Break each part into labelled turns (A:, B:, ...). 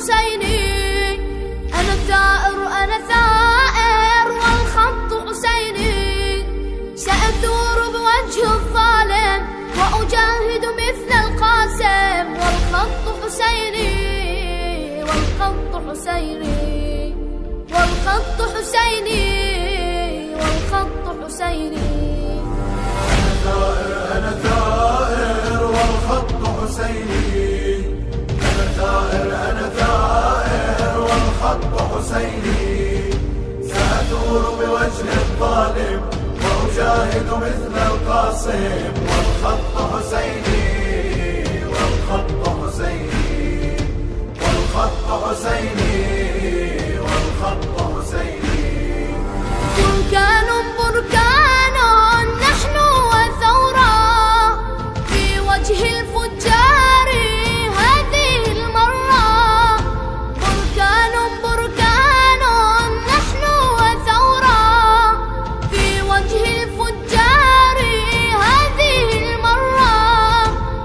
A: حسيني. أنا ثائر أنا ثائر والخط حسيني. سأثور بوجه الظالم وأجاهد مثل القاسم. والخط حسيني والخط حسيني والخط حسيني والخط حسيني.
B: أنا ثائر والخط حسيني. أنا ثائر والخط حسيني. سأثور بوجه الظالم وأجاهد مثل القاسم. والخط حسيني والخط حسيني والخط حسيني والخط حسيني.
A: بركان بركان نحن وثورة في وجه الفجار هذه المرة. بركان بركان نحن وثورة في وجه الفجار هذه المرة.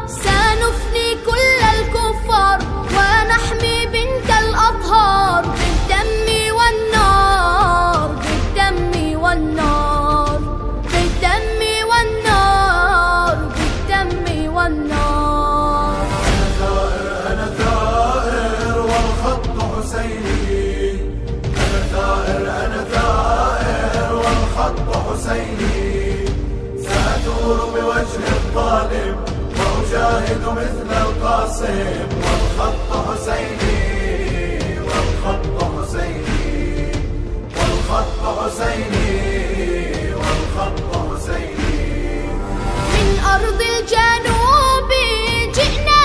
A: سنفني كل الكفار ونحمي بنت الأطهار بالدم والنار بالدم والنار بالدم والنار بالدم والنار.
B: أنا ثائر والخط حسيني. أنا ثائر والخط حسيني. سأثور بوجه الظالم وأجاهد مثل القاسم.